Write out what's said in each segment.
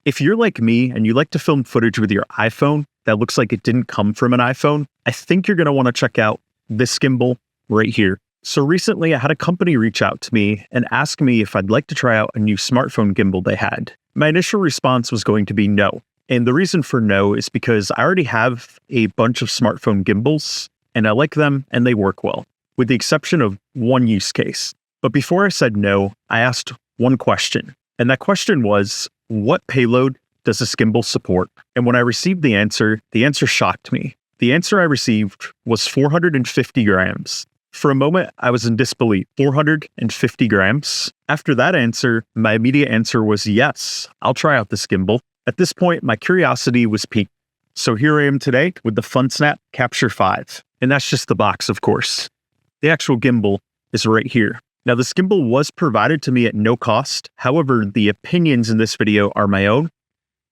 If you're like me and you like to film footage with your iPhone that looks like it didn't come from an iPhone, I think you're going to want to check out this gimbal right here. So recently I had a company reach out to me and ask me if I'd like to try out a new smartphone gimbal they had. My initial response was going to be no. And the reason for no is because I already have a bunch of smartphone gimbals and I like them and they work well, with the exception of one use case. But before I said no, I asked one question. And that question was, what payload does this gimbal support? And when I received the answer shocked me. The answer I received was 450 grams. For a moment, I was in disbelief. 450 grams? After that answer, my immediate answer was yes, I'll try out this gimbal. At this point, my curiosity was piqued. So here I am today with the Funsnap Capture 5. And that's just the box, of course. The actual gimbal is right here. Now, this gimbal was provided to me at no cost. However, the opinions in this video are my own.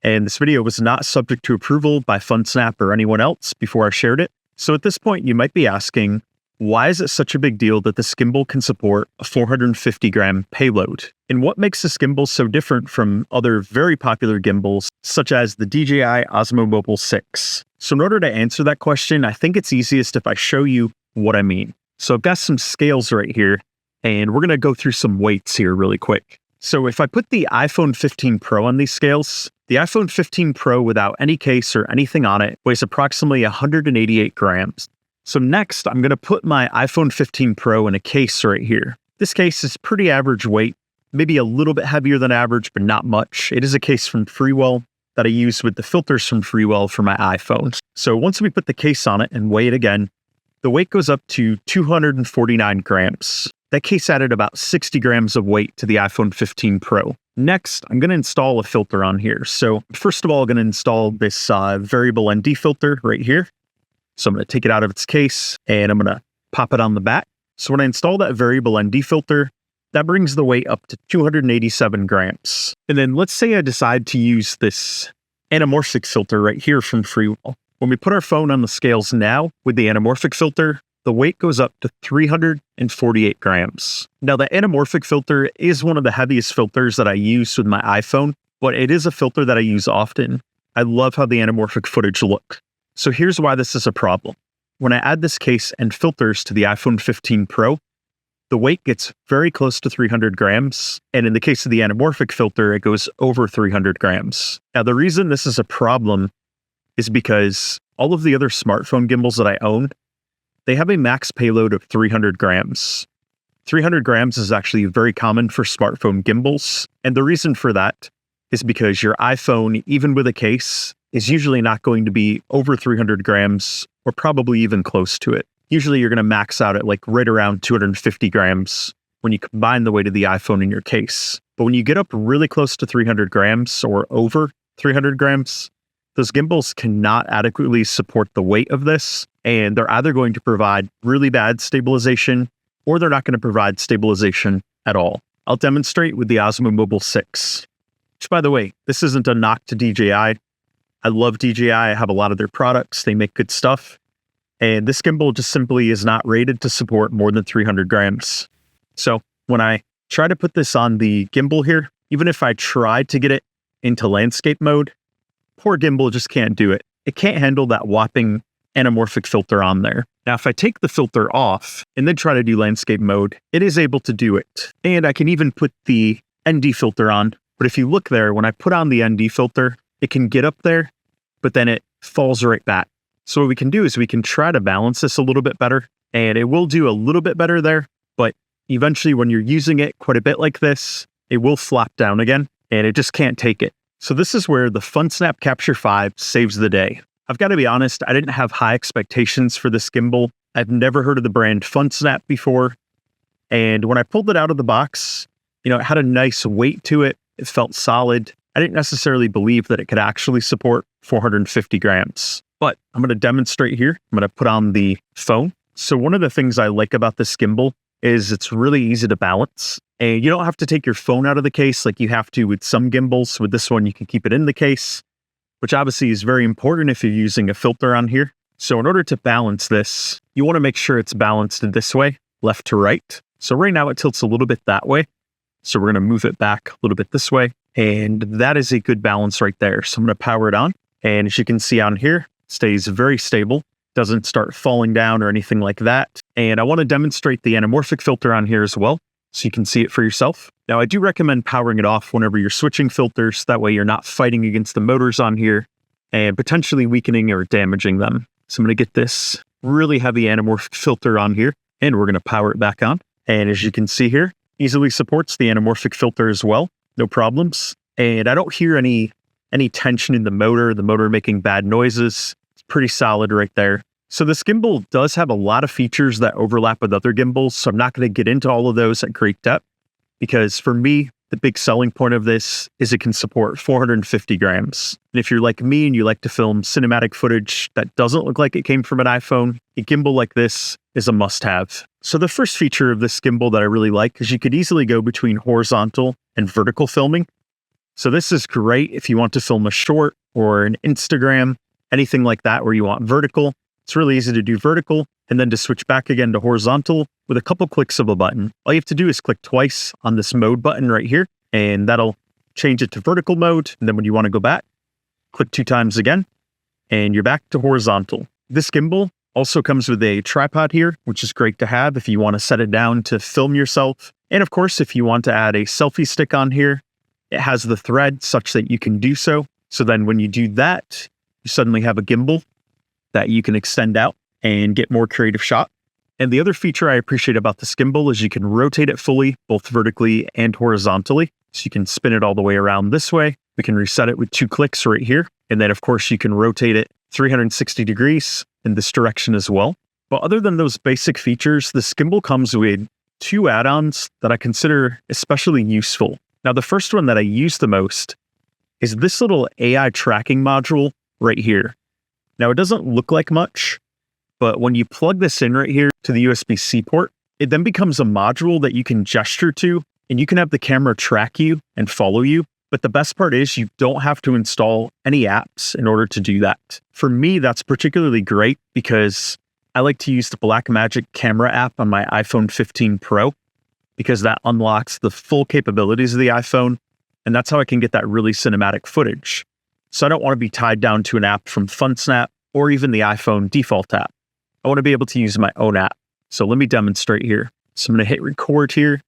And this video was not subject to approval by Funsnap or anyone else before I shared it. So at this point, you might be asking, why is it such a big deal that this gimbal can support a 450 gram payload? And what makes this gimbal so different from other very popular gimbals, such as the DJI Osmo Mobile 6? So in order to answer that question, I think it's easiest if I show you what I mean. So I've got some scales right here, and we're going to go through some weights here really quick. So if I put the iPhone 15 Pro on these scales, the iPhone 15 Pro without any case or anything on it weighs approximately 188 grams. So next, I'm going to put my iPhone 15 Pro in a case right here. This case is pretty average weight, maybe a little bit heavier than average, but not much. It is a case from Freewell that I use with the filters from Freewell for my iPhone. So once we put the case on it and weigh it again, the weight goes up to 249 grams. That case added about 60 grams of weight to the iPhone 15 Pro. Next, I'm going to install a filter on here. So first of all, I'm going to install this variable ND filter right here. So I'm going to take it out of its case and I'm going to pop it on the back. So when I install that variable ND filter, that brings the weight up to 287 grams. And then let's say I decide to use this Anamorphic filter right here from Freewell. When we put our phone on the scales now with the Anamorphic filter, the weight goes up to 348 grams. Now, the Anamorphic filter is one of the heaviest filters that I use with my iPhone, but it is a filter that I use often. I love how the Anamorphic footage look. So here's why this is a problem. When I add this case and filters to the iPhone 15 Pro, the weight gets very close to 300 grams. And in the case of the Anamorphic filter, it goes over 300 grams. Now, the reason this is a problem is because all of the other smartphone gimbals that I own, they have a max payload of 300 grams. 300 grams is actually very common for smartphone gimbals. And the reason for that is because your iPhone, even with a case, is usually not going to be over 300 grams or probably even close to it. Usually you're going to max out at like right around 250 grams when you combine the weight of the iPhone in your case. But when you get up really close to 300 grams or over 300 grams, those gimbals cannot adequately support the weight of this, and they're either going to provide really bad stabilization or they're not going to provide stabilization at all. I'll demonstrate with the Osmo Mobile 6, which, by the way, this isn't a knock to DJI. I love DJI. I have a lot of their products. They make good stuff. And this gimbal just simply is not rated to support more than 300 grams. So when I try to put this on the gimbal here, even if I try to get it into landscape mode, poor gimbal just can't do it. It can't handle that whopping Anamorphic filter on there. Now, if I take the filter off and then try to do landscape mode, it is able to do it. And I can even put the ND filter on. But if you look there, when I put on the ND filter, it can get up there, but then it falls right back. So what we can do is we can try to balance this a little bit better, and it will do a little bit better there. But eventually when you're using it quite a bit like this, it will flop down again and it just can't take it. So this is where the Funsnap Capture 5 saves the day. I've got to be honest, I didn't have high expectations for this gimbal. I've never heard of the brand Funsnap before. And when I pulled it out of the box, it had a nice weight to it. It felt solid. I didn't necessarily believe that it could actually support 450 grams. But I'm going to demonstrate here. I'm going to put on the phone. So one of the things I like about this gimbal is it's really easy to balance. And you don't have to take your phone out of the case like you have to with some gimbals. With this one, you can keep it in the case, which obviously is very important if you're using a filter on here. So in order to balance this, you want to make sure it's balanced in this way, left to right. So right now it tilts a little bit that way. So we're going to move it back a little bit this way. And that is a good balance right there. So I'm going to power it on. And as you can see on here, it stays very stable, doesn't start falling down or anything like that. And I want to demonstrate the anamorphic filter on here as well, so you can see it for yourself. Now, I do recommend powering it off whenever you're switching filters. That way you're not fighting against the motors on here and potentially weakening or damaging them. So I'm going to get this really heavy anamorphic filter on here, and we're going to power it back on. And as you can see here, easily supports the anamorphic filter as well. No problems. And I don't hear any tension in the motor making bad noises. It's pretty solid right there. So this gimbal does have a lot of features that overlap with other gimbals, so I'm not going to get into all of those at great depth, because for me, the big selling point of this is it can support 450 grams. And if you're like me and you like to film cinematic footage that doesn't look like it came from an iPhone, a gimbal like this is a must-have. So the first feature of this gimbal that I really like is you could easily go between horizontal and vertical filming. So this is great if you want to film a short or an Instagram, anything like that where you want vertical. It's really easy to do vertical and then to switch back again to horizontal with a couple clicks of a button. All you have to do is click twice on this mode button right here, and that'll change it to vertical mode. And then when you want to go back, click 2 times again, and you're back to horizontal. This gimbal also comes with a tripod here, which is great to have if you want to set it down to film yourself. And of course, if you want to add a selfie stick on here, it has the thread such that you can do so. So then when you do that, you suddenly have a gimbal that you can extend out and get more creative shot. And the other feature I appreciate about this gimbal is you can rotate it fully, both vertically and horizontally. So you can spin it all the way around this way. We can reset it with 2 clicks right here. And then of course you can rotate it 360 degrees in this direction as well. But other than those basic features, this gimbal comes with 2 add-ons that I consider especially useful. Now, the first one that I use the most is this little AI tracking module right here. Now, it doesn't look like much, but when you plug this in right here to the USB-C port, it then becomes a module that you can gesture to, and you can have the camera track you and follow you. But the best part is you don't have to install any apps in order to do that. For me, that's particularly great because I like to use the Blackmagic camera app on my iPhone 15 Pro, because that unlocks the full capabilities of the iPhone, and that's how I can get that really cinematic footage. So I don't want to be tied down to an app from Funsnap or even the iPhone default app. I want to be able to use my own app. So let me demonstrate here. So I'm going to hit record here,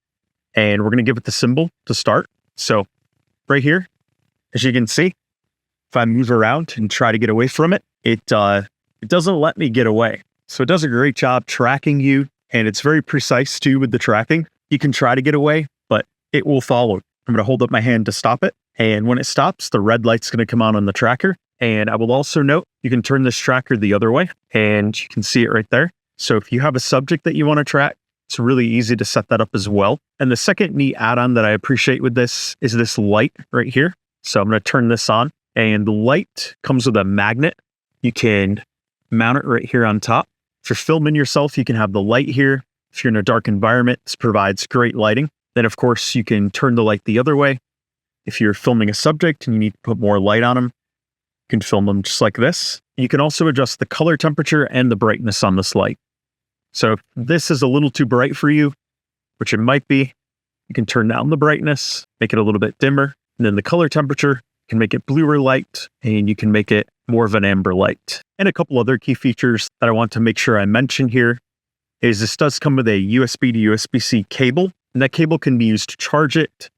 and we're going to give it the symbol to start. So right here, as you can see, if I move around and try to get away from it, it doesn't let me get away. So it does a great job tracking you, and it's very precise too with the tracking. You can try to get away, but it will follow. I'm going to hold up my hand to stop it. And when it stops, the red light's going to come on the tracker. And I will also note, you can turn this tracker the other way, and you can see it right there. So if you have a subject that you want to track, it's really easy to set that up as well. And the second neat add-on that I appreciate with this is this light right here. So I'm going to turn this on, and the light comes with a magnet. You can mount it right here on top. If you're filming yourself, you can have the light here. If you're in a dark environment, this provides great lighting. Then of course, you can turn the light the other way. If you're filming a subject and you need to put more light on them, you can film them just like this. You can also adjust the color temperature and the brightness on this light. So if this is a little too bright for you, which it might be, you can turn down the brightness, make it a little bit dimmer, and then the color temperature, you can make it bluer light, and you can make it more of an amber light. And a couple other key features that I want to make sure I mention here is this does come with a USB to USB-C cable, and that cable can be used to charge it.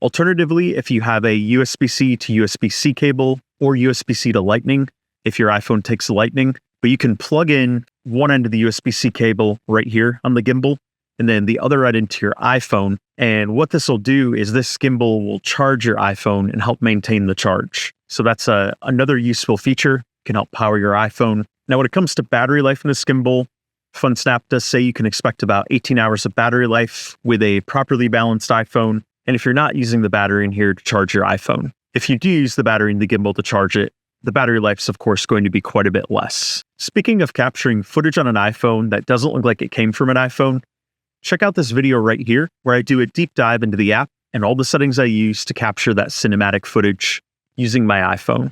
Alternatively, if you have a USB-C to USB-C cable or USB-C to Lightning, if your iPhone takes Lightning, but you can plug in one end of the USB-C cable right here on the gimbal, and then the other end into your iPhone. And what this will do is this gimbal will charge your iPhone and help maintain the charge. So that's another useful feature. It can help power your iPhone. Now, when it comes to battery life in this gimbal, Funsnap does say you can expect about 18 hours of battery life with a properly balanced iPhone. And if you're not using the battery in here to charge your iPhone, if you do use the battery in the gimbal to charge it, the battery life's of course going to be quite a bit less. Speaking of capturing footage on an iPhone that doesn't look like it came from an iPhone, check out this video right here where I do a deep dive into the app and all the settings I use to capture that cinematic footage using my iPhone.